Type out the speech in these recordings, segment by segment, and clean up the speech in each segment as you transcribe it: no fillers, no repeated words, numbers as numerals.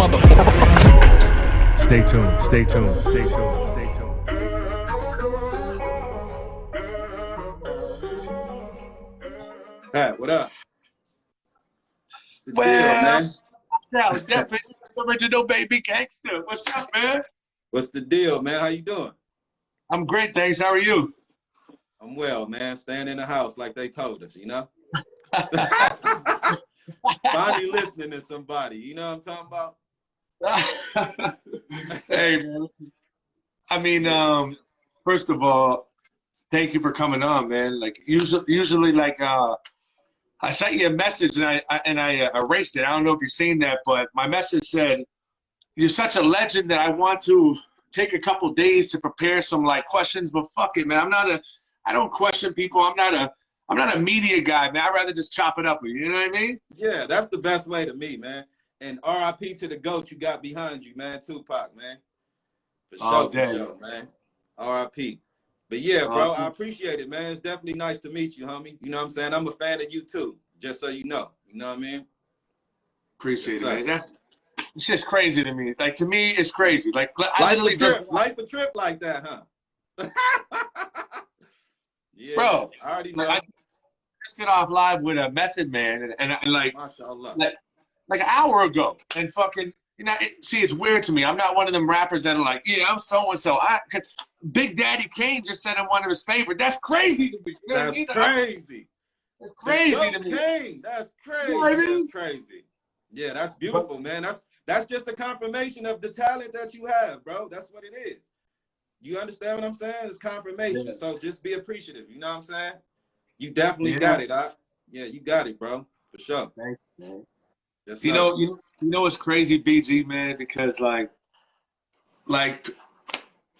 motherfucker. Stay tuned, stay tuned, stay tuned, stay tuned. Pat, what up? What's the Well, deal, man? that was definitely original baby gangster. What's up, man? What's the deal, man? How you doing? I'm great, thanks. How are you? I'm well, man. Staying in the house like they told us, you know? Finally listening to somebody, you know what I'm talking about? Hey, man. I mean, yeah. First of all, thank you for coming on, man. Like usually like I sent you a message and I erased it. I don't know if you've seen that, but my message said, "You're such a legend that I want to take a couple days to prepare some like questions, but fuck it, man. I don't question people. I'm not a media guy, man. I'd rather just chop it up with you. You know what I mean?" Yeah, that's the best way to me, man. And R.I.P. to the GOAT you got behind you, man. Tupac, man. For sure, man. R.I.P. But yeah, bro, I appreciate it, man. It's definitely nice to meet you, homie. You know what I'm saying? I'm a fan of you too, just so you know. You know what I mean? Appreciate it, man. It's just crazy to me. Like, to me, it's crazy. Like, I literally life a trip like that, huh? Yeah, bro. I already know. I just got off live with a Method Man, and like, like an hour ago, and fucking, you know, see, it's weird to me. I'm not one of them rappers that are like, yeah, I'm so and so. Big Daddy Kane just said I'm one of his favorite. That's crazy to me. You know what I mean? Crazy. That's crazy to me. Kane. That's crazy. You know what I mean? That's crazy. Yeah, that's beautiful, man. That's just a confirmation of the talent that you have, bro. That's what it is. You understand what I'm saying? It's confirmation. Yeah. So just be appreciative. You know what I'm saying? You definitely got it, huh? Yeah, you got it, bro. For sure. Thank you, man. Yes, you know what's crazy, BG, man? Because like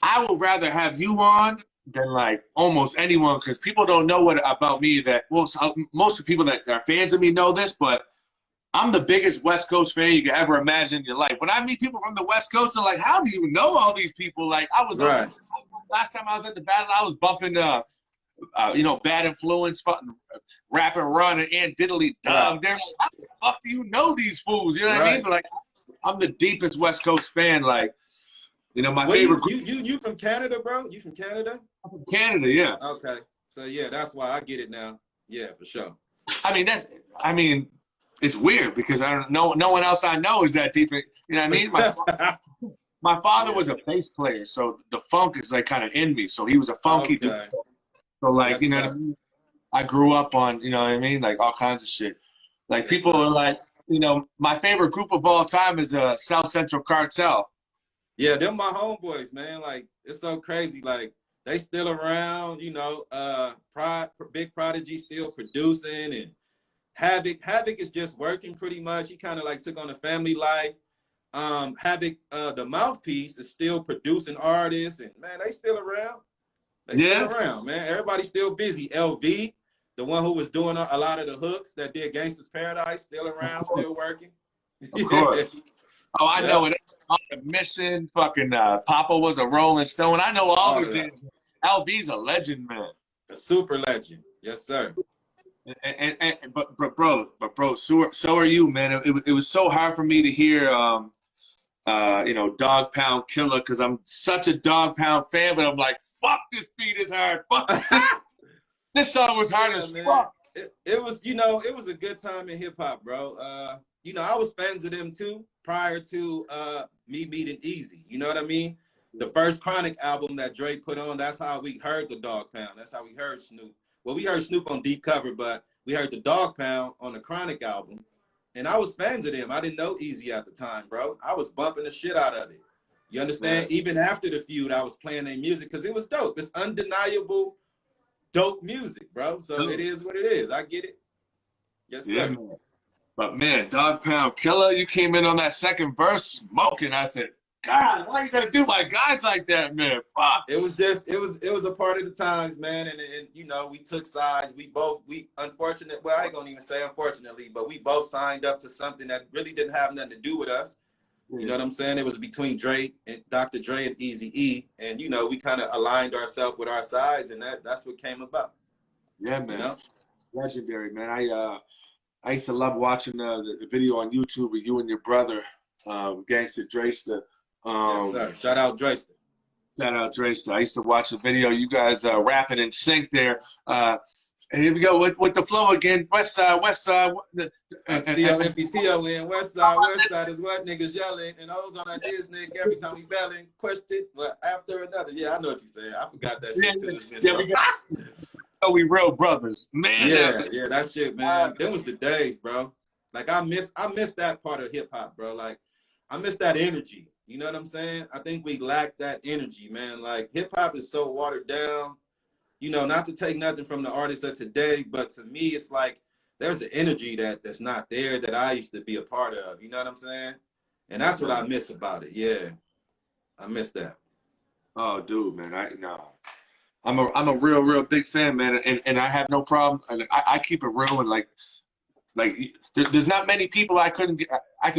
I would rather have you on than like almost anyone, because people don't know what about me that, well, most of the people that are fans of me know this, but I'm the biggest West Coast fan you could ever imagine in your life. When I meet people from the West Coast, they're like, how do you know all these people? Like, I was last time I was at the battle, I was bumping you know, Bad Influence, fucking Rap and Run, and Diddly Dog. They're like, how the fuck do you know these fools? You know what I mean? But like, I'm the deepest West Coast fan. Like, you know, my favorite. You from Canada, bro? You from Canada? I'm from Canada, yeah. Okay, so yeah, that's why I get it now. Yeah, for sure. I mean, it's weird because I don't know. No one else I know is that deep. You know what I mean? My father was a bass player, so the funk is like kind of in me. So he was a funky dude. So like, you know what I mean? I grew up on, you know what I mean? Like all kinds of shit. Like people are like, you know, my favorite group of all time is South Central Cartel. Yeah, they're my homeboys, man. Like, it's so crazy. Like, they still around, you know, Big Prodigy still producing, and Havoc is just working pretty much. He kind of like took on a family life. Havoc, the mouthpiece, is still producing artists, and man, they still around. They still around, man. Everybody's still busy. LV, the one who was doing a lot of the hooks that did Gangsta's Paradise, still around, still working. Of course. Oh, I know it. On the Mission, fucking Papa was a Rolling Stone. I know all the jams. LV's a legend, man. A super legend. Yes, sir. But bro, so are you, man. It was so hard for me to hear you know, Dog Pound Killer, because I'm such a Dog Pound fan, but I'm like, fuck, this beat is hard. Fuck, this song was hard as fuck. It was, you know, it was a good time in hip hop, bro. You know, I was fans of them too prior to me meeting Eazy. You know what I mean? The first Chronic album that Dre put on, that's how we heard the Dog Pound. That's how we heard Snoop. Well, we heard Snoop on Deep Cover, but we heard the Dog Pound on the Chronic album. And I was fans of them. I didn't know Eazy at the time, bro. I was bumping the shit out of it. You understand? Right. Even after the feud, I was playing their music because it was dope. It's undeniable, dope music, bro. So it is what it is. I get it. Yes, sir. Yeah, man. But man, Dog Pound Killer, you came in on that second verse smoking. I said, God, why are you gonna do my guys like that, man? Fuck. It was a part of the times, man, and you know, we took sides. We unfortunately, well, I ain't gonna even say unfortunately, but we both signed up to something that really didn't have nothing to do with us. You know what I'm saying? It was between Dre and Dr. Dre and Eazy E, and you know, we kind of aligned ourselves with our sides, and that's what came about. Yeah, man. You know? Legendary, man. I used to love watching the video on YouTube with you and your brother Gangsta Dresta. Yes, sir. Shout out Dresta. Shout out Dresta. I used to watch the video. You guys rapping in sync there. Here we go with the flow again. West side, west side. C-O-M-P-T-O-N, west side is what niggas yelling. And those on that this nigga every time we belling, question, but after another. Yeah, I know what you saying. I forgot that shit too. Yeah, we got we real brothers. Man. Yeah, that shit, man. Them was the days, bro. Like I miss that part of hip hop, bro. Like I miss that energy. You know what I'm saying? I think we lack that energy, man. Like hip hop is so watered down. You know, not to take nothing from the artists of today, but to me, it's like there's an energy that's not there that I used to be a part of. You know what I'm saying? And that's what I miss about it. Yeah, I miss that. Oh, dude, man, I'm a real big fan, man, and I have no problem. I keep it real and like there's not many people I could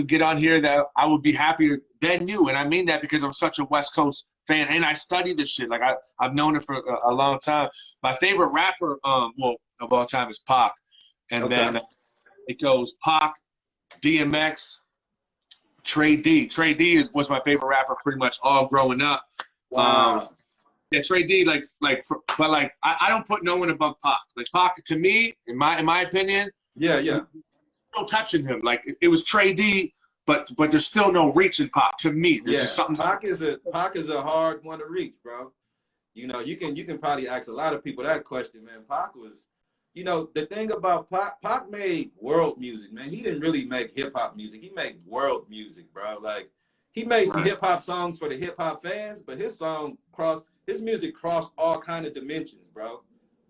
get on here that I would be happier than you, and I mean that because I'm such a West Coast fan and I study this shit. Like I've known it for a long time. My favorite rapper, well, of all time is Pac, and then it goes Pac, DMX, Trey D. Trey D was my favorite rapper pretty much all growing up. Wow. Yeah, Trey D, but I don't put no one above Pac. Like Pac, to me, in my opinion, yeah, no touching him. Like it was Trey D, but there's still no reaching Pac to me. There's just something. Pac is a hard one to reach, bro. You know, you can probably ask a lot of people that question, man. Pac was, you know, the thing about Pac made world music, man. He didn't really make hip hop music. He made world music, bro. Like he made some hip hop songs for the hip hop fans, but his music crossed all kind of dimensions, bro.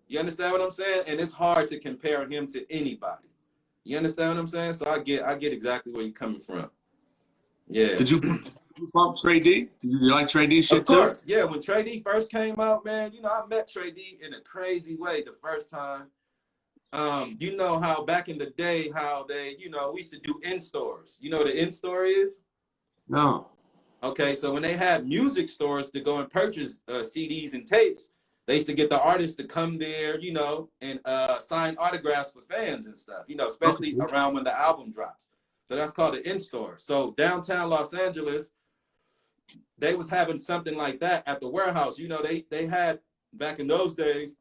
You understand what I'm saying? And it's hard to compare him to anybody. You understand what I'm saying? So I get exactly where you're coming from. Yeah. Did you bump Trey D? Did you like Trey D shit too? Of course. Yeah, when Trey D first came out, man, you know, I met Trey D in a crazy way the first time. You know how back in the day, how they, you know, we used to do in-stores. You know what an in-store is? No. Okay, so when they had music stores to go and purchase CDs and tapes, they used to get the artists to come there, you know, and sign autographs for fans and stuff, you know, especially around when the album drops. So that's called an in-store. So downtown Los Angeles, they was having something like that at the warehouse. You know, they had, back in those days,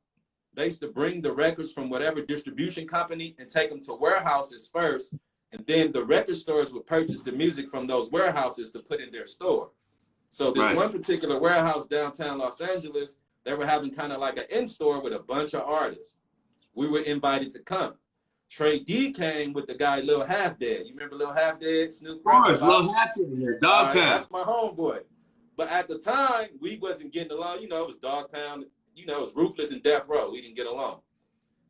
they used to bring the records from whatever distribution company and take them to warehouses first. And then the record stores would purchase the music from those warehouses to put in their store. So this one particular warehouse downtown Los Angeles, they were having kind of like an in-store with a bunch of artists. We were invited to come. Trey D came with the guy Lil Half Dead. You remember Lil Half Dead? Snoop? Of course, Lil Half Dead, Dog Pound. That's my homeboy. But at the time, we wasn't getting along. You know, it was Dog Pound. You know, it was Ruthless and Death Row. We didn't get along.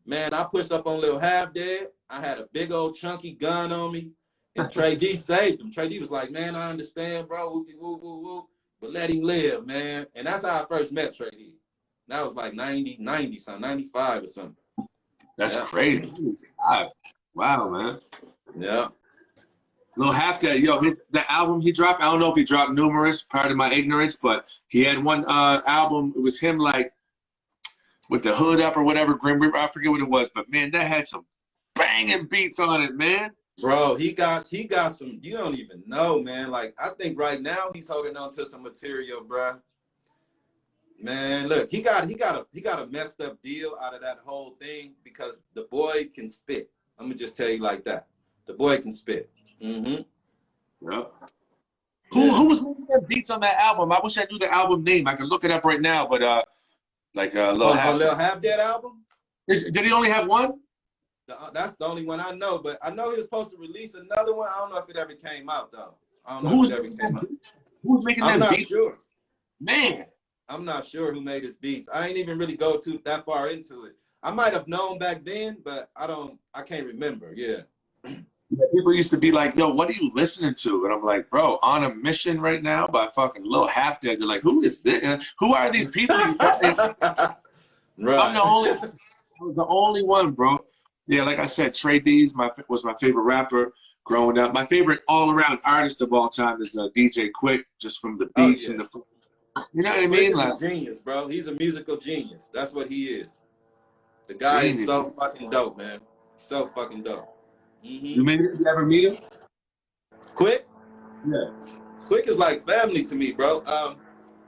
Man, I pushed up on Lil Half Dead. I had a big old chunky gun on me. And Trey D saved him. Trey D was like, man, I understand, bro. Woo, woo, woo, woo. But let him live, man. And that's how I first met Trey D. That was like 90 something, 95 or something. That's crazy. Wow, man. Yeah. Lil Half Dead, yo, the album he dropped, I don't know if he dropped numerous, pardon my ignorance, but he had one album, it was him like with the hood up or whatever, Grim Reaper, I forget what it was, but man, that had some banging beats on it, man. Bro, he got some, you don't even know, man. Like, I think right now he's holding on to some material, bro. Man, look, he got a messed up deal out of that whole thing because the boy can spit. I'm gonna just tell you like that. The boy can spit. Mm-hmm. Yeah. Who was making them beats on that album? I wish I knew the album name. I can look it up right now, but Lil Half Dead album? Did he only have one? That's the only one I know, but I know he was supposed to release another one. I don't know if it ever came out though. I don't know if it ever came out. Who's making them beats? I'm not sure. Man. I'm not sure who made his beats. I ain't even really go that far into it. I might have known back then, but I can't remember. Yeah. People used to be like, yo, what are you listening to? And I'm like, bro, On a Mission right now by fucking Lil Half Dead. They're like, who is this? Who are these people? Right. I was the only one, bro. Yeah, like I said, Trey D's was my favorite rapper growing up. My favorite all-around artist of all time is DJ Quick, just from the beats and the... You know what I mean? He's a genius, bro. He's a musical genius. That's what he is. The guy is so fucking dope, man. So fucking dope. Mm-hmm. You ever meet him? Quick? Yeah. Quick is like family to me, bro.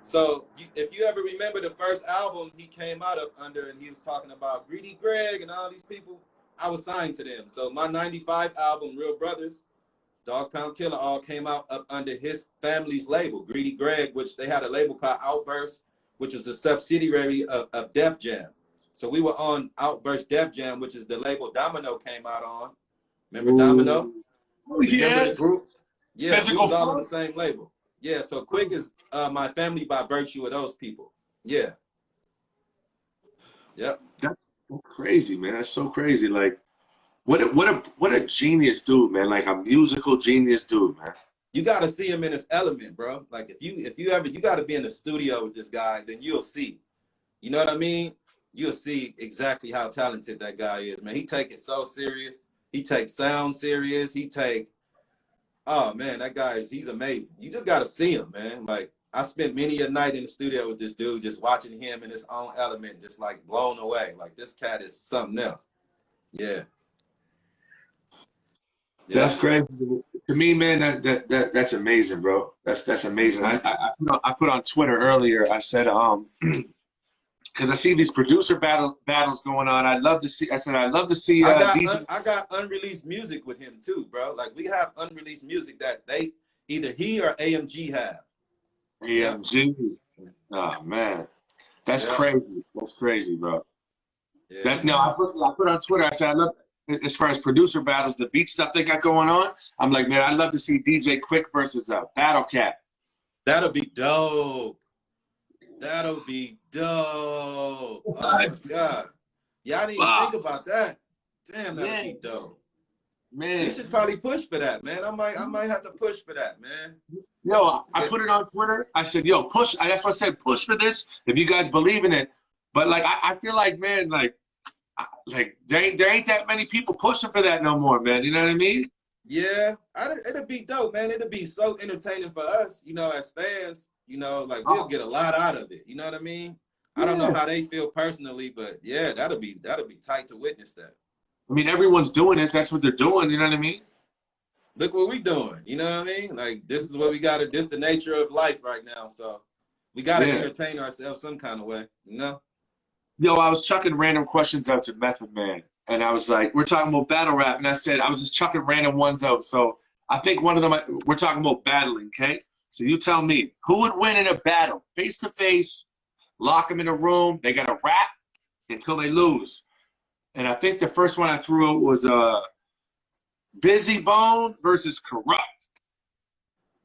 So if you ever remember the first album he came out up under, and he was talking about Greedy Greg and all these people, I was signed to them. So my '95 album, Real Brothers, Dog Pound Killer, all came out up under his family's label, Greedy Greg, which they had a label called Outburst, which was a subsidiary of Def Jam. So we were on Outburst Def Jam, which is the label Domino came out on. Remember Domino? Oh, Remember yes. the group? Yeah, we Physical was all on the Funk? same label. Yeah, so Quick is my family by virtue of those people. Yeah. Yep. That's crazy, man. That's so crazy. Like, what a genius dude, man. Like a musical genius dude, man. You gotta see him in his element, bro. Like if you ever, you gotta be in the studio with this guy, then you'll see. You know what I mean? You'll see exactly how talented that guy is, man. He take it so serious. He takes sound serious. Oh man, that guy he's amazing. You just gotta see him, man. Like I spent many a night in the studio with this dude, just watching him in his own element, just like blown away. Like this cat is something else. Yeah. That's crazy. To me, man, that's amazing, bro. That's amazing. I put on Twitter earlier. I said, because I see these producer battles going on. I'd love to see. I said, I'd love to see. I got unreleased music with him too, bro. Like we have unreleased music that either he or AMG have. AMG. Yeah. Oh man, that's crazy. That's crazy, bro. Yeah. I put on Twitter. I said, I love. As far as producer battles, the beat stuff they got going on, I'm like, man, I'd love to see DJ Quick versus Battle Cat. That'll be dope. That'll be dope. Oh my God. Yeah, I didn't even think about that. Damn, that'd be dope. Man. You should probably push for that, man. I might have to push for that, man. Yo, I put it on Twitter. I said, yo, push. That's what I said, push for this if you guys believe in it. But like I feel like, man, like there ain't that many people pushing for that no more, man. You know what I mean? Yeah, it'll be dope, man. It'll be so entertaining for us, you know, as fans. You know, like we'll get a lot out of it. You know what I mean? I don't know how they feel personally, but yeah, that'll be tight to witness that. I mean, everyone's doing it. That's what they're doing. You know what I mean? Look what we doing. You know what I mean? Like this is what we got to. This is the nature of life right now. So we got to entertain ourselves some kind of way. You know? Yo, I was chucking random questions out to Method Man, and I was like, we're talking about battle rap, and I said I was just chucking random ones out. So I think one of them, we're talking about battling, okay? So you tell me, who would win in a battle? Face to face, lock them in a room, they got to rap until they lose. And I think the first one I threw out was Busy Bone versus Corrupt.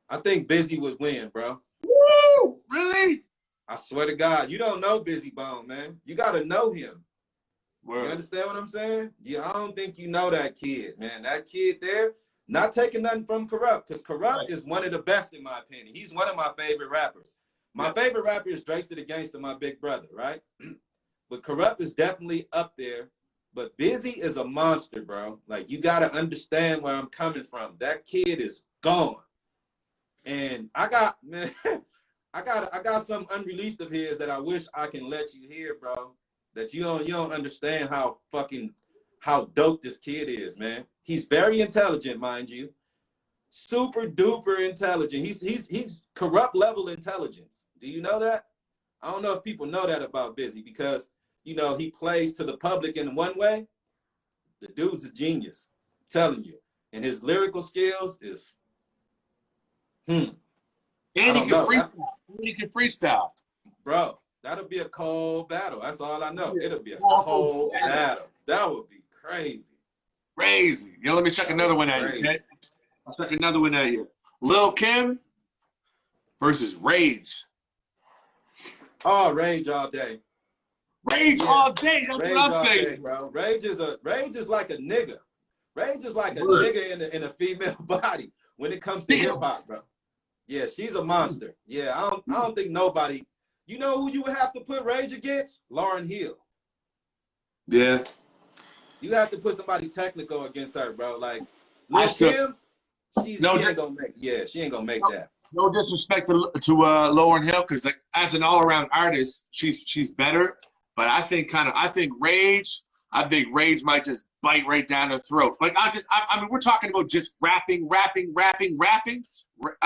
I think Busy would win, bro. Woo! Really? I swear to God, you don't know Busy Bone, man. You got to know him. Word. You understand what I'm saying? Yeah, I don't think you know that kid, man. That kid there, not taking nothing from Corrupt, because Corrupt is one of the best in my opinion. He's one of my favorite rappers. My favorite rapper is Dresta the Gangsta, my big brother, right? But Corrupt is definitely up there. But Busy is a monster, bro. Like, you got to understand where I'm coming from. That kid is gone. And I got some unreleased of his that I wish I can let you hear, bro. That you don't understand how dope this kid is, man. He's very intelligent, mind you. Super duper intelligent. He's Corrupt level intelligence. Do you know that? I don't know if people know that about Busy, because you know he plays to the public in one way. The dude's a genius, I'm telling you. And his lyrical skills is And he can freestyle. Bro, that'll be a cold battle. That's all I know. It'll be a cold battle. That would be crazy. Crazy. Yo, let me check another one at you, okay? I'll check another one at you. Lil Kim versus Rage. Oh, Rage all day. Rage all day. That's what I'm saying, day, bro. Rage is like a nigga. Rage is like a nigga in a female body when it comes to hip hop, bro. Yeah, she's a monster. Yeah, I don't think nobody. You know who you would have to put Rage against? Lauryn Hill. Yeah. You have to put somebody technical against her, bro. Like Lil Kim, she ain't gonna make that. No disrespect to Lauryn Hill, because like, as an all-around artist, she's better. But I think Rage, I think Rage might just bite right down her throat. Like I mean, we're talking about just rapping. I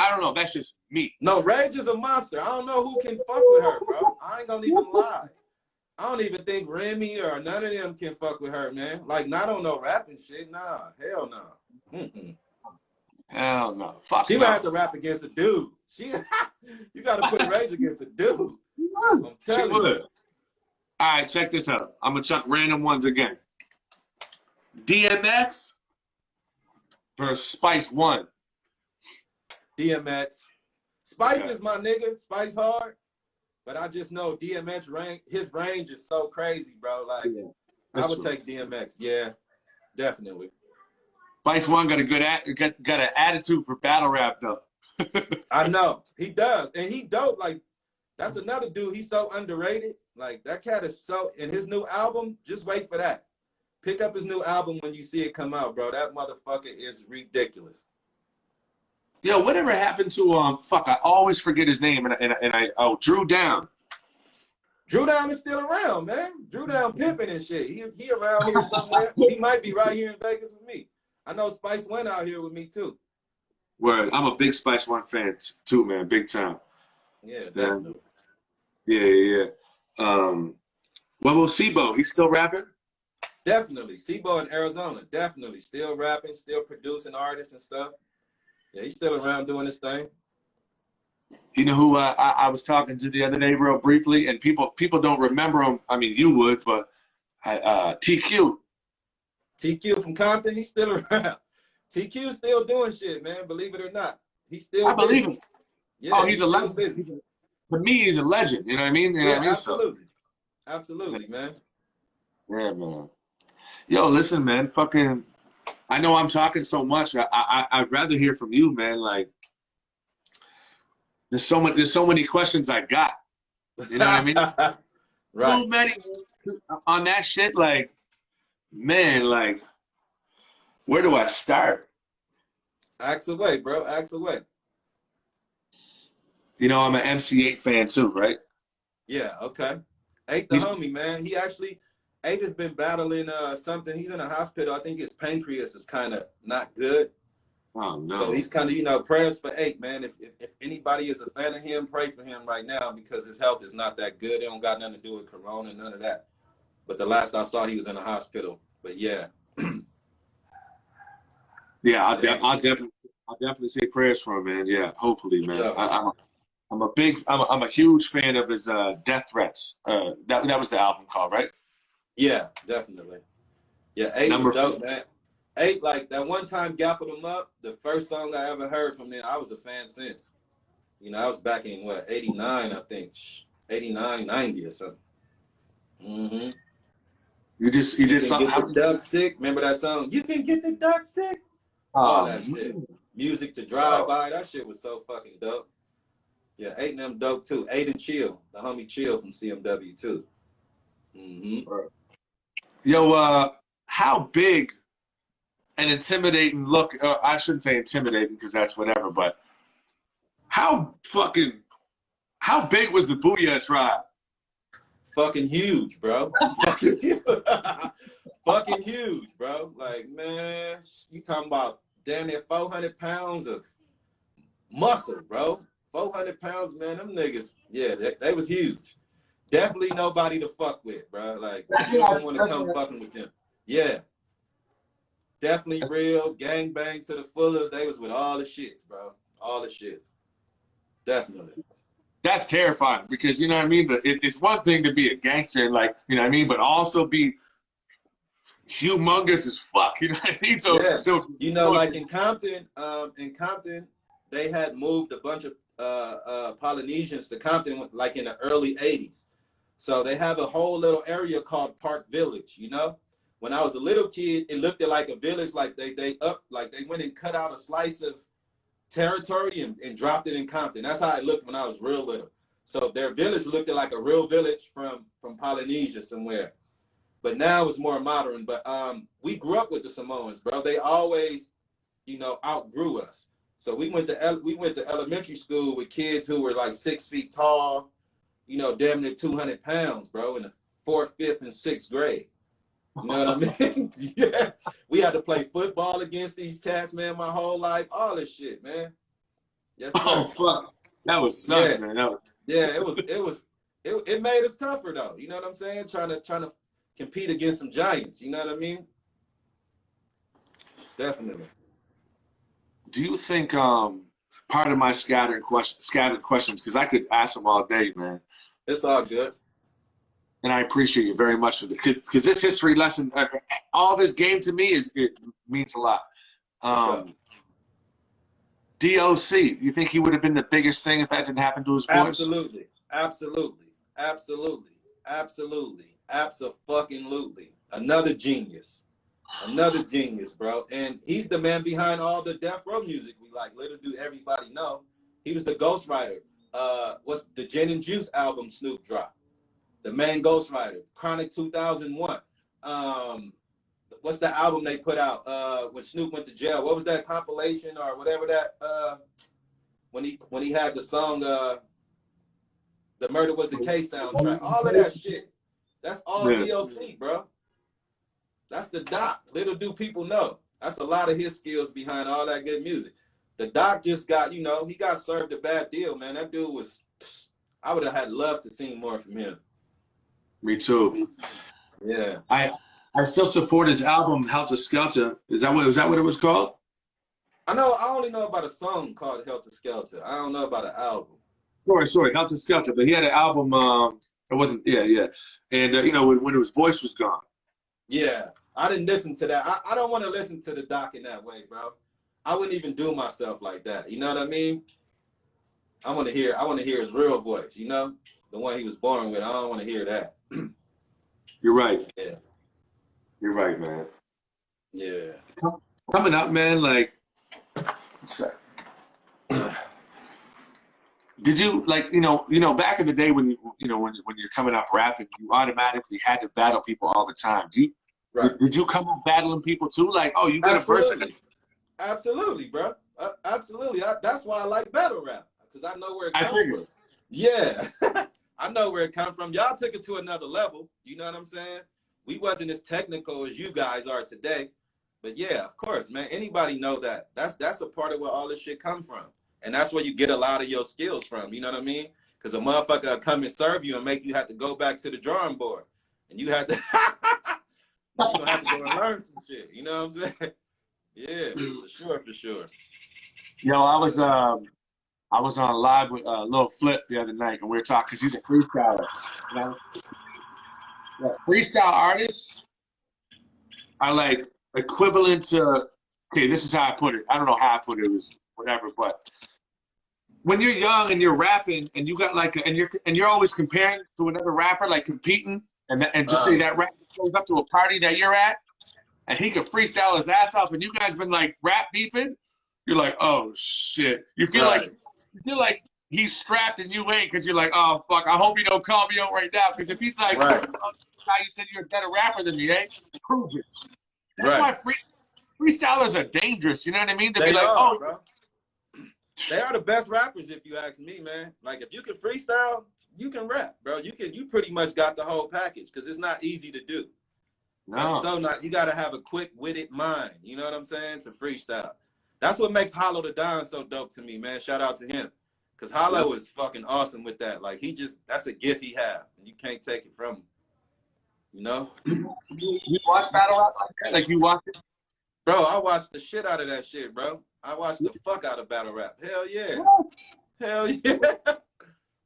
don't know. That's just me. No, Rage is a monster. I don't know who can fuck with her, bro. I ain't gonna even lie. I don't even think Remy or none of them can fuck with her, man. Like, not on no rapping shit. Nah, hell no. Hell no. Fuck she no. would have to rap against a dude. You gotta put Rage against a dude. I'm telling you. All right, check this out. I'm gonna chuck random ones again. DMX versus Spice One. DMX. Spice is my nigga. Spice hard. But I just know DMX his range is so crazy, bro. Like, I would take DMX. Yeah, definitely. Spice One got a good got an attitude for battle rap though. I know he does, and he dope. Like, that's another dude. He's so underrated. Like, that cat is so. In his new album, just wait for that. Pick up his new album when you see it come out, bro. That motherfucker is ridiculous. Yo, whatever happened to fuck? I always forget his name, Drew Down. Drew Down is still around, man. Drew Down pimping and shit. He around here somewhere. He might be right here in Vegas with me. I know Spice went out here with me too. Word, I'm a big Spice One fan too, man. Big time. Yeah, definitely. Yeah. What about Sibo? He's still rapping? Definitely. Sibo in Arizona. Definitely. Still rapping, still producing artists and stuff. Yeah, he's still around doing his thing. You know who I was talking to the other day real briefly, and people don't remember him. I mean, you would, but TQ. TQ from Compton, he's still around. TQ's still doing shit, man. Believe it or not. He's still I believe him. Yeah, oh, he's a legend. For me, he's a legend. You know what I mean? You know what I mean? Absolutely. Absolutely, man. Yeah, man. Yo, listen, man. Fucking, I know I'm talking so much. I'd rather hear from you, man. Like, there's so many questions I got. You know what I mean? Right. So many on that shit. Like, man, like, where do I start? Ask away, bro. Ask away. You know, I'm an MC8 fan too, right? Yeah. Okay. 8 the homie, man. He actually. 8 has been battling something. He's in a hospital. I think his pancreas is kind of not good. Oh, no. So he's kind of, you know, prayers for 8, man. If anybody is a fan of him, pray for him right now because his health is not that good. It don't got nothing to do with corona, none of that. But the last I saw, he was in a hospital. But yeah. Yeah, I'll definitely say prayers for him, man. Yeah, hopefully, man. I'm a huge fan of his Death Threats. That was the album called, right? Yeah, definitely. Yeah, 8 was dope, man. 8, like, that one time Gappled Him Up, the first song I ever heard from him, I was a fan since. You know, I was back in, what, 89, I think. 89, 90 or something. Mm-hmm. You did something. Get the duck sick. Remember that song? You can get the duck sick. All that shit. Music to Drive By. That shit was so fucking dope. Yeah, 8 and them dope too. 8 and Chill. The homie Chill from CMW too. Mm-hmm. Yo, how big and intimidating look, I shouldn't say intimidating because that's whatever, but how big was the Booyah tribe? Fucking huge, bro. Fucking huge. Fucking huge, bro. Like, man, you talking about damn near 400 pounds of muscle, bro. 400 pounds, man. Them niggas, yeah, they was huge. Definitely nobody to fuck with, bro. Like, you don't want to come fucking with them. Yeah. Definitely real, gang bang to the fullest. They was with all the shits, bro. All the shits. Definitely. That's terrifying because, you know what I mean? But it's one thing to be a gangster, like, you know what I mean? But also be humongous as fuck, you know what I mean? So, yeah. so you know, like in Compton, they had moved a bunch of Polynesians to Compton, like in the early 80s. So they have a whole little area called Park Village, you know? When I was a little kid, it looked like a village, like they went and cut out a slice of territory and dropped it in Compton. That's how it looked when I was real little. So their village looked like a real village from Polynesia somewhere. But now it's more modern. But we grew up with the Samoans, bro. They always, you know, outgrew us. So we went to elementary school with kids who were like 6 feet tall, you know, damn near 200 pounds, bro, in the 4th, 5th, and 6th grade. You know what I mean? Yeah. We had to play football against these cats, man, my whole life. All this shit, man. Yes, sir. Oh fuck, that was sucks, man. That was... Yeah, it made us tougher though. You know what I'm saying? Trying to compete against some giants. You know what I mean? Definitely. Do you think part of my scattered questions, because I could ask them all day, man. It's all good. And I appreciate you very much for the, because this history lesson, all this game to me it means a lot. Sure. DOC, you think he would have been the biggest thing if that didn't happen to his voice? Absolutely, absolutely, absolutely, absolutely, absolutely. Another genius, bro. And he's the man behind all the death row music we like. Little do everybody know, he was the ghostwriter. What's the Gin and Juice album Snoop dropped? The main ghostwriter. Chronic 2001. What's the album they put out when Snoop went to jail? What was that compilation or whatever that when he had the song The Murder Was the Case soundtrack? All of that shit. That's all DOC, bro. That's the doc. Little do people know. That's a lot of his skills behind all that good music. The doc just got, he got served a bad deal, man. That dude was, I would have had loved to see more from him. Me too. Yeah. I still support his album Helter Skelter. Is that what it was called? I only know about a song called Helter Skelter. I don't know about an album. Sorry, Helter Skelter. But he had an album. It wasn't. Yeah. And when his voice was gone. Yeah, I didn't listen to that. I don't want to listen to the doc in that way, bro. I wouldn't even do myself like that. You know what I mean? I want to hear his real voice. The one he was born with. I don't want to hear that. You're right. Yeah. You're right, man. Yeah. Coming up, man, like, did you back in the day when you're coming up rapping, you automatically had to battle people all the time. Did you come up battling people too? Like, oh, you got a person? Absolutely, bro. Absolutely. That's why I like battle rap, because I know where it comes from. Yeah. I know where it comes from. Y'all took it to another level. You know what I'm saying? We wasn't as technical as you guys are today. But yeah, of course, man. Anybody know that. That's a part of where all this shit come from. And that's where you get a lot of your skills from. You know what I mean? Because a motherfucker will come and serve you and make you have to go back to the drawing board. And you have to you're gonna have to go and learn some shit. You know what I'm saying? Yeah, for sure. Yo, I was on live with Lil Flip the other night, and we were talking because he's a freestyler. Freestyle artists are like equivalent to, okay, this is how I put it. I don't know how I put it. It was whatever, but when you're young and you're rapping and you got like, and you're always comparing to another rapper, like competing, and just say that rapper goes up to a party that you're at, and he can freestyle his ass off, and you guys been like rap beefing. You're like, oh shit. You feel like he's strapped and you ain't, because you're like, oh fuck, I hope he don't call me out right now. Because if he's like, oh, you said you're a better rapper than me, eh? Prove it. That's why freestylers are dangerous. You know what I mean? They be like, oh, bro. They are the best rappers, if you ask me, man. Like, if you can freestyle, you can rap, bro. You pretty much got the whole package, because it's not easy to do. No. So you got to have a quick-witted mind. You know what I'm saying? To freestyle. That's what makes Hollow the Don so dope to me, man. Shout out to him. Because Hollow is fucking awesome with that. Like, that's a gift he have. And you can't take it from him. You know? You watch battle rap like that? Like, you watch it? Bro, I watched the shit out of that shit, bro. I watched the fuck out of battle rap. Hell yeah. Hell yeah.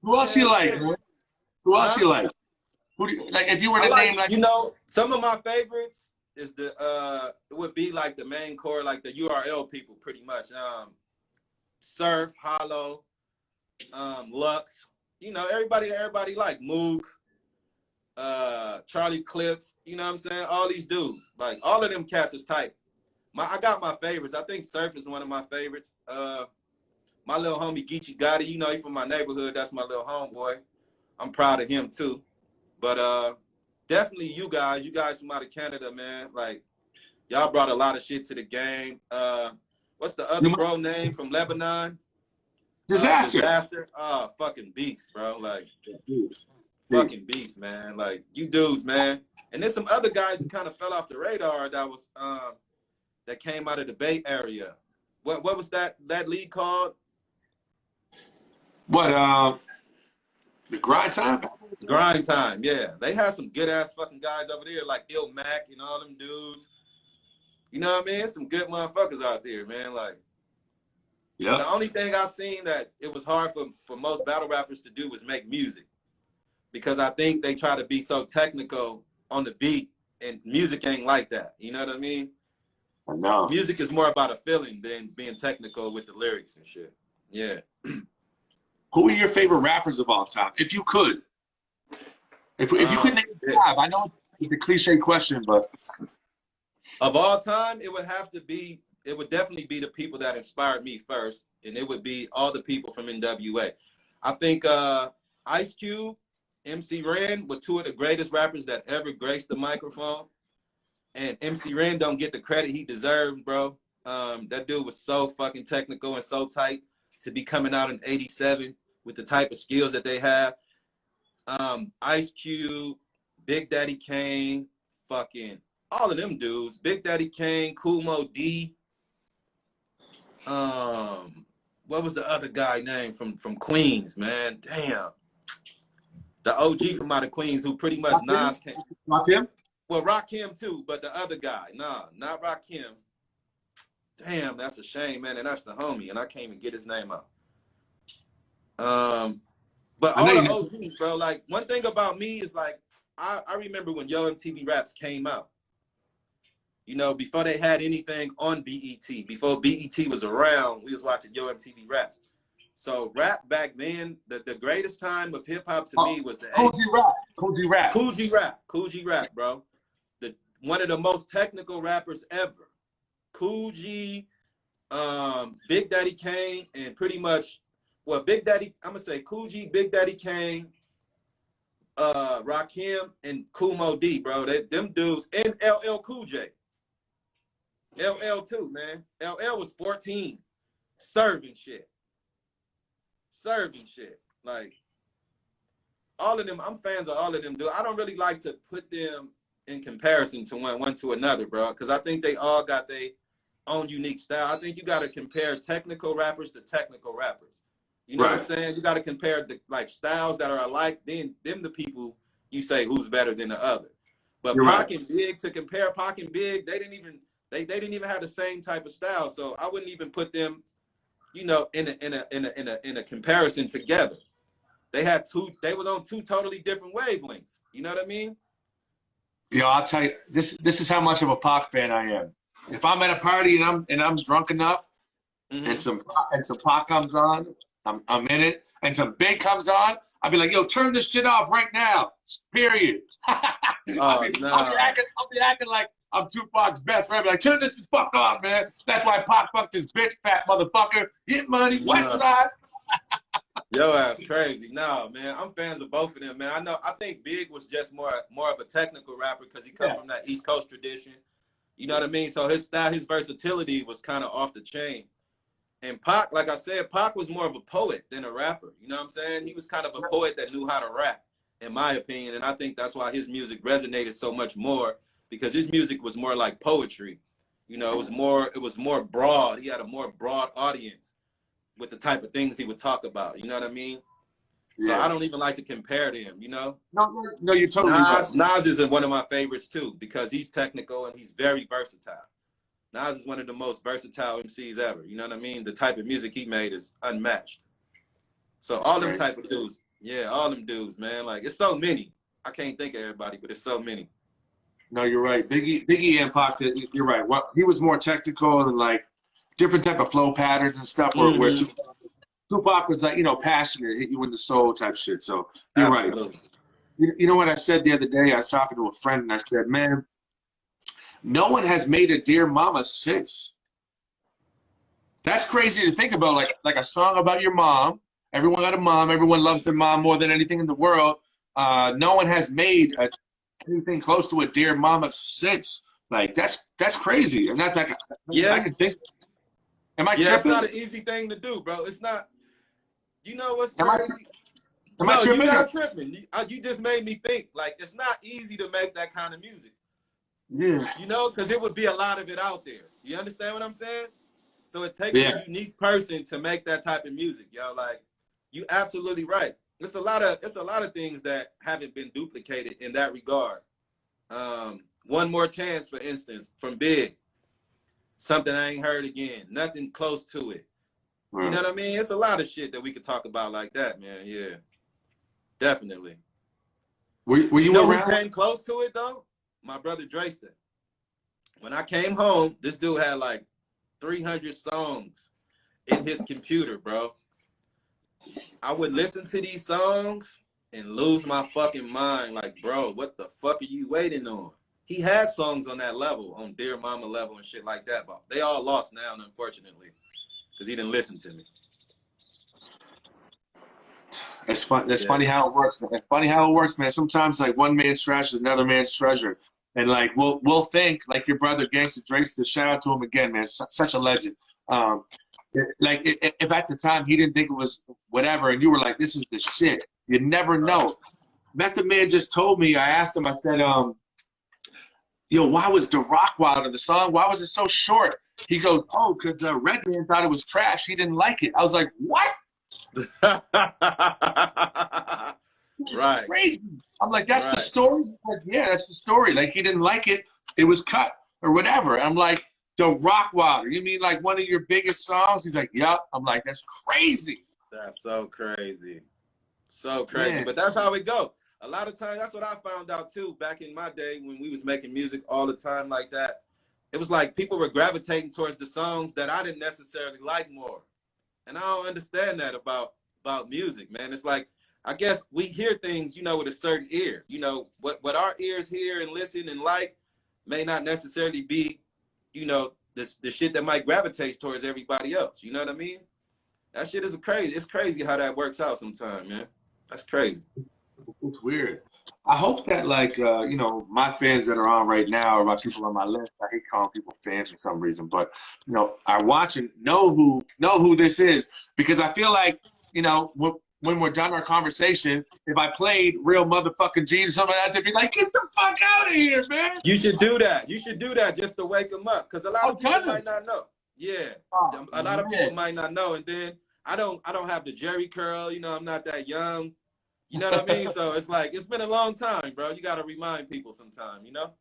Who else you like, man? Who else you like? Who do you, like, if you were to name, like, some of my favorites is it would be like the main core, like the URL people, pretty much. Surf, Hollow, Lux, everybody like Moog, Charlie Clips, you know what I'm saying? All these dudes, like all of them cats is tight. I got my favorites. I think Surf is one of my favorites. My little homie Geechee Gotti, he from my neighborhood. That's my little homeboy. I'm proud of him too. But definitely you guys from out of Canada, man. Like, y'all brought a lot of shit to the game. What's the other bro name from Lebanon? Disaster. Oh, fucking beast, bro. Like, fucking beasts, man. Like, you dudes, man. And there's some other guys who kind of fell off the radar that was that came out of the Bay Area. What was that league called? What the Grind Time? Grind Time, yeah. They had some good ass fucking guys over there, like Il Mac and all them dudes. You know what I mean? Some good motherfuckers out there, man. Like, yeah. The only thing I seen that it was hard for most battle rappers to do was make music, because I think they try to be so technical on the beat, and music ain't like that. You know what I mean? I know. Music is more about a feeling than being technical with the lyrics and shit. Yeah. Who are your favorite rappers of all time, if you could? If you could name 5, I know it's a cliche question, but of all time, it would definitely be the people that inspired me first, and it would be all the people from NWA. I think Ice Cube, MC Ren were 2 of the greatest rappers that ever graced the microphone, and MC Ren don't get the credit he deserves, bro. That dude was so fucking technical and so tight to be coming out in '87 with the type of skills that they have. Ice Cube, Big Daddy Kane, fucking all of them dudes. Big Daddy Kane, Kool Moe D. What was the other guy name from Queens, man? Damn. The OG from out of Queens, who pretty much Nas came. Rakim? Well, Rakim too, but the other guy. Nah, not Rakim. Damn, that's a shame, man. And that's the homie, and I can't even get his name out. But all the OGs, bro, like, one thing about me is, like, I remember when Yo MTV Raps came out. You know, before they had anything on BET, before BET was around, we was watching Yo MTV Raps. So rap back then, the greatest time of hip hop to me was the Cool G Rap. Cool G Rap. Cool G Rap. Cool G Rap, bro. One of the most technical rappers ever. Cool G, Big Daddy Kane, and pretty much, well, Big Daddy, I'm gonna say Cool G, Big Daddy Kane, Rakim, and Kool Moe D, bro. Them dudes, and LL Cool J. LL too, man. LL was 14, serving shit. Like, all of them, I'm fans of all of them, dude. I don't really like to put them in comparison to one to another, bro, because I think they all got their own unique style. I think you got to compare technical rappers to technical rappers. You know what I'm saying? You got to compare the styles that are alike. Then them the people you say who's better than the other. But Pac and Big, to compare Pac and Big, they didn't even have the same type of style. So I wouldn't even put them, you know, in a comparison together. They was on 2 totally different wavelengths. You know what I mean? Yeah, I'll tell you, this is how much of a Pac fan I am. If I'm at a party and I'm drunk enough, and some Pac comes on, I'm in it, and some Big comes on, I'll be like, yo, turn this shit off right now. Period. I'll be acting like I'm Tupac's best friend. I'll be like, turn this the fuck off, man. That's why Pac fucked this bitch, fat motherfucker. Get money, West Side. Yo, that's crazy. No, man, I'm fans of both of them, man. I think Big was just more of a technical rapper because he comes from that East Coast tradition. You know what I mean? So his style, his versatility was kind of off the chain. And Pac, like I said, Pac was more of a poet than a rapper. You know what I'm saying? He was kind of a poet that knew how to rap, in my opinion. And I think that's why his music resonated so much more, because his music was more like poetry. You know, it was more broad. He had a more broad audience with the type of things he would talk about. You know what I mean? So I don't even like to compare them, you know? No, you're totally right. Nas is one of my favorites too, because he's technical and he's very versatile. Nas is one of the most versatile MCs ever. You know what I mean? The type of music he made is unmatched. So that's all them type of dudes. Yeah, all them dudes, man. Like, it's so many. I can't think of everybody, but it's so many. No, you're right. Biggie and Pac, you're right. He was more technical and like different type of flow patterns and stuff, where Tupac was like, you know, passionate, hit you in the soul type shit. So you're right. You know what I said the other day? I was talking to a friend and I said, man, no one has made a Dear Mama since. That's crazy to think about, like a song about your mom. Everyone got a mom. Everyone loves their mom more than anything in the world. No one has made anything close to a Dear Mama since. Like, that's crazy. And that's like, I can think. Am I tripping? It's not an easy thing to do, bro. It's not. You know what's crazy? Am I No, you're tripping? not tripping. You just made me think. Like, it's not easy to make that kind of music. Yeah. You know, because it would be a lot of it out there. You understand what I'm saying? So it takes Yeah. a unique person to make that type of music, yo. Like, you absolutely right. It's a lot of things that haven't been duplicated in that regard. One More Chance, for instance, from Big. Something I ain't heard again. Nothing close to it. Right. You know what I mean? It's a lot of shit that we could talk about like that, man. Yeah, definitely. Were you know around? Who came close to it though? My brother Dresta. When I came home, this dude had like 300 songs in his computer, bro. I would listen to these songs and lose my fucking mind. Like, bro, what the fuck are you waiting on? He had songs on that level, on Dear Mama level and shit like that, but they all lost now, unfortunately, because he didn't listen to me. It's fun. It's funny how it works, man. It's funny how it works, man. Sometimes like one man's trash is another man's treasure, and like we'll think like your brother Gangsta Dresta. Shout out to him again, man. Such a legend. Like if at the time he didn't think it was whatever, and you were like, "This is the shit," you never know. Method Man just told me. I asked him. I said, "Yo, why was the Rock Wild in the song? Why was it so short?" He goes, "Oh, because the Redman thought it was trash. He didn't like it." I was like, "What?" Right. Crazy. I'm like, that's the story? Like, yeah, that's the story. Like, he didn't like it. It was cut or whatever. I'm like, the Rock Wilder. You mean like one of your biggest songs? He's like, yep. I'm like, that's crazy. That's so crazy. So crazy. Man. But that's how it go. A lot of times, that's what I found out too back in my day when we was making music all the time like that. It was like people were gravitating towards the songs that I didn't necessarily like more. And I don't understand that about music, man. It's like, I guess we hear things, you know, with a certain ear. You know, what our ears hear and listen and like may not necessarily be, you know, the shit that might gravitate towards everybody else. You know what I mean? That shit is crazy. It's crazy how that works out sometimes, man. That's crazy. It's weird. I hope that, like, you know, my fans that are on right now, or my people on my list, I hate calling people fans for some reason, but, you know, are watching, know who this is, because I feel like, you know, when we're done our conversation, if I played Real Mutha G or something like that, they'd be like, get the fuck out of here, man. You should do that. You should do that just to wake them up, because a lot of people might not know. Yeah, a lot of people might not know, and then I don't have the Jerry curl. You know, I'm not that young. You know what I mean? So it's like, it's been a long time, bro. You got to remind people sometime, you know?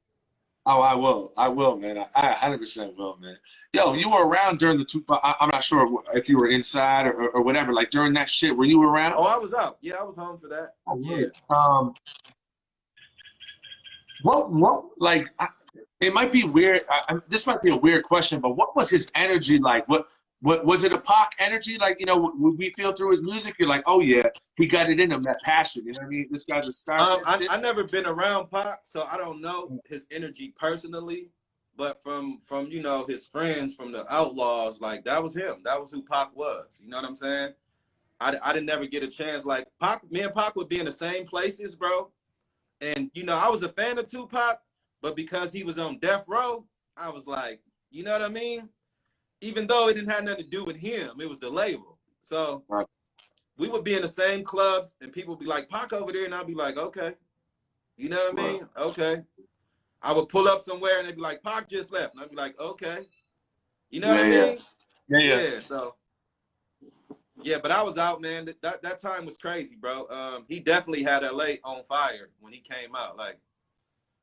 Oh, I will, man. I 100% will, man. Yo, you were around during the Tupac. I'm not sure if you were inside or whatever. Like during that shit, were you around? Oh, I was out. Yeah, I was home for that. Oh, yeah. What like? It might be weird. This might be a weird question, but what was his energy like? What was it? A Pac energy? Like, you know, we feel through his music, you're like, oh yeah, he got it in him, that passion. You know what I mean? This guy's a star. I never been around Pac, so I don't know his energy personally. But from you know, his friends from the Outlaws, like, that was him. That was who Pac was. You know what I'm saying? I didn't never get a chance. Like, me and Pac would be in the same places, bro. And you know, I was a fan of Tupac, but because he was on death row, I was like, you know what I mean? Even though it didn't have nothing to do with him, it was the label. So we would be in the same clubs, and people would be like, Pac over there, and I'd be like, okay. You know what I mean? Okay. I would pull up somewhere, and they'd be like, Pac just left. And I'd be like, okay. You know what I mean? Yeah. So, yeah, but I was out, man. That time was crazy, bro. He definitely had LA on fire when he came out. Like,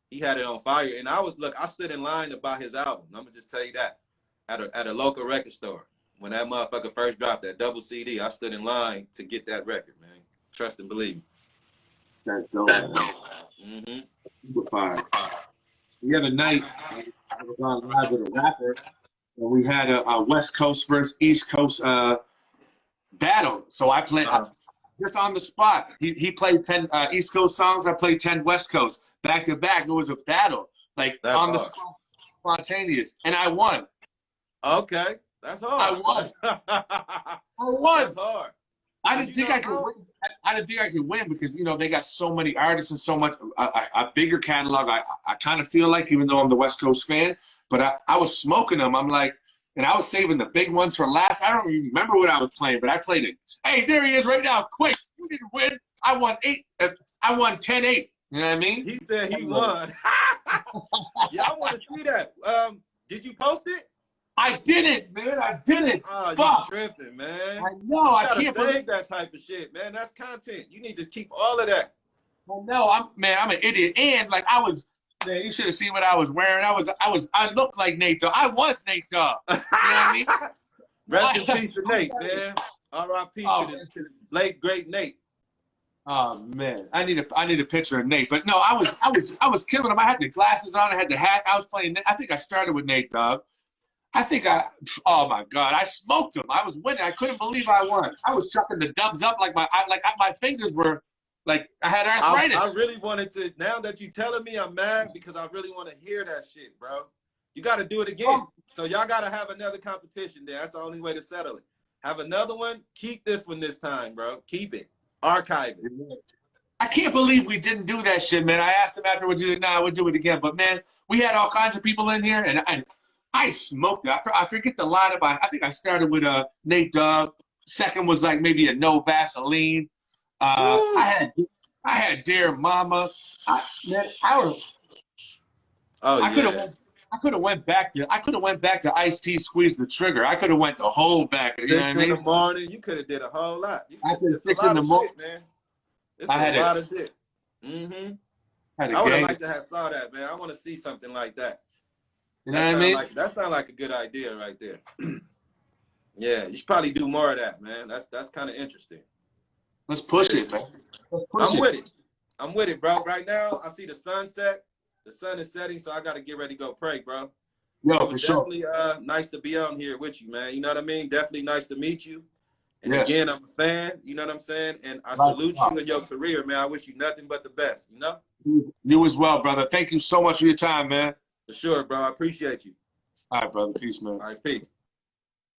he had it on fire. And I stood in line to buy his album. I'm going to just tell you that. At a local record store. When that motherfucker first dropped that double CD, I stood in line to get that record, man. Trust and believe. That's dope, man. The other night, I was on live with a rapper, and we had a West Coast versus East Coast battle. So I played just on the spot. He played 10 East Coast songs. I played 10 West Coast. Back to back. It was a battle. Like, that's on the spot, spontaneous. And I won. Okay, that's hard. I won. I won. That's hard. I didn't think I could win. I didn't think I could win because, you know, they got so many artists and so much a bigger catalog. I kind of feel like, even though I'm the West Coast fan, but I was smoking them. I'm like, and I was saving the big ones for last. I don't even remember what I was playing, but I played it. Hey, there he is right now. Quick, you didn't win. I won 10-8. You know what I mean? He said he won. Yeah, I want to see that. Did you post it? I didn't, man. I didn't. Oh, Fuck. you tripping, man. I know. I You can't gotta believe save that type of shit, man. That's content. You need to keep all of that. I know. I'm an idiot. And like I was, man, you should have seen what I was wearing. I looked like Nate Dogg. I was Nate Dogg. You know what I mean? Rest in peace to Nate, man. R.I.P. to the late great Nate. Oh man, I need a picture of Nate. But no, I was killing him. I had the glasses on. I had the hat. I was playing. I think I started with Nate Dogg. Oh my God, I smoked him. I was winning. I couldn't believe I won. I was chucking the dubs up like my fingers were like I had arthritis. I really wanted to. Now that you telling me, I'm mad because I really want to hear that shit, bro. You got to do it again. So y'all got to have another competition there. That's the only way to settle it. Have another one. Keep this one this time, bro. Keep it. Archive it. I can't believe we didn't do that shit, man. I asked him afterwards. He said, "Nah, we'll do it again." But man, we had all kinds of people in here, and I smoked it. I forget the lineup. I think I started with Nate Dogg. Second was like maybe a No Vaseline. I had Dear Mama. I could have went back to Ice-T Squeeze the Trigger. I could have went the whole back. You know what I mean? 6 in the morning, you could have did a whole lot. I said 6 in the morning, man. It's a lot of shit. Mm-hmm. I would have liked to have saw that, man. I want to see something like that. You know what I mean? That sounds like a good idea right there. Yeah, you should probably do more of that, man. That's kind of interesting. Let's push it, man. I'm with it. I'm with it, bro. Right now, I see the sunset. The sun is setting, so I got to get ready to go pray, bro. Yo, it was for definitely nice to be on here with you, man. You know what I mean? Definitely nice to meet you. And yes. Again, I'm a fan. You know what I'm saying? And I salute you in your career, man. I wish you nothing but the best, you know? You as well, brother. Thank you so much for your time, man. For sure, bro. I appreciate you. All right, brother. Peace, man. All right, peace.